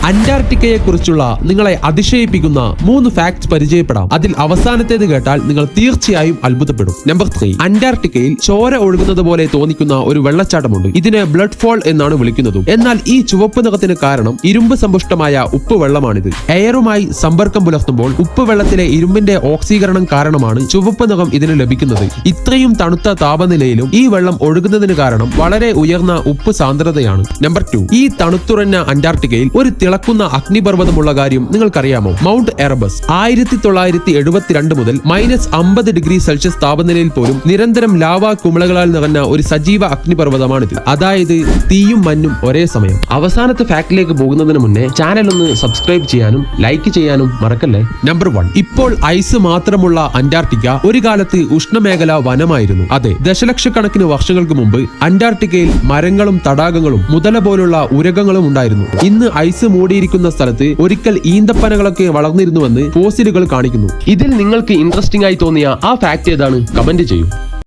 അന്റാർട്ടിക്കയെ കുറിച്ചുള്ള നിങ്ങളെ അതിശയിപ്പിക്കുന്ന 3 ഫാക്ട്സ് പരിചയപ്പെടാം. അതിൽ അവസാനത്തേത് കേട്ടാൽ നിങ്ങൾ തീർച്ചയായും അത്ഭുതപ്പെടും. നമ്പർ 3. അന്റാർട്ടിക്കയിൽ ചോര ഒഴുകുന്നത് പോലെ തോന്നിക്കുന്ന ഒരു വെള്ളച്ചാട്ടമുണ്ട്. ഇതിനെ ബ്ലഡ് ഫോൾ എന്നാണ് വിളിക്കുന്നതും. എന്നാൽ ഈ ചുവപ്പ് നിറത്തിന് കാരണം ഇരുമ്പ് സമ്പുഷ്ടമായ ഉപ്പ് വെള്ളമാണിത്. എയറുമായി സമ്പർക്കം പുലർത്തുമ്പോൾ ഉപ്പ് വെള്ളത്തിലെ ഇരുമ്പിന്റെ ഓക്സീകരണം കാരണമാണ് ചുവപ്പ് നിറം ഇതിന് ലഭിക്കുന്നത്. ഇത്രയും തണുത്ത താപനിലയിലും ഈ വെള്ളം ഒഴുകുന്നതിന് കാരണം വളരെ ഉയർന്ന ഉപ്പ് സാന്ദ്രതയാണ്. നമ്പർ 2. ഈ തണുത്തുറഞ്ഞ അന്റാർട്ടിക്കയിൽ ഒരു തിളക്കുന്ന അഗ്നിപർവ്വതമുള്ള കാര്യം നിങ്ങൾക്കറിയാമോ? മൗണ്ട് എറബസ് 1972 മുതൽ -50°C താപനിലയിൽ പോലും നിരന്തരം ലാവാ കുമിളകളാൽ നിറഞ്ഞ ഒരു സജീവ അഗ്നിപർവ്വതമാണിത്. അതായത് തീയും മഞ്ഞും ഒരേ സമയം. അവസാനത്തെ ഫാക്ടിലേക്ക് പോകുന്നതിന് മുന്നേ ചാനൽ ഒന്ന് സബ്സ്ക്രൈബ് ചെയ്യാനും ലൈക്ക് ചെയ്യാനും മറക്കല്ലേ. നമ്പർ 1. ഇപ്പോൾ ഐസ് മാത്രമുള്ള അന്റാർട്ടിക്ക ഒരു കാലത്ത് ഉഷ്ണമേഖല വനമായിരുന്നു. അതെ, ദശലക്ഷക്കണക്കിന് വർഷങ്ങൾക്ക് മുമ്പ് അന്റാർട്ടിക്കയിൽ മരങ്ങളും തടാകങ്ങളും മുതല പോലുള്ള ഉരകങ്ങളും ഉണ്ടായിരുന്നു. ഇന്ന് ഐസ് മൂടിയിരിക്കുന്ന സ്ഥലത്ത് ഒരിക്കൽ ഈന്തപ്പനകളൊക്കെ വളർന്നിരുന്നുവെന്ന് ഫോസിലുകൾ കാണിക്കുന്നു. ഇതിൽ നിങ്ങൾക്ക് ഇൻട്രസ്റ്റിംഗ് ആയി തോന്നിയ ആ ഫാക്ട് ഏതാണ്? കമന്റ് ചെയ്യൂ.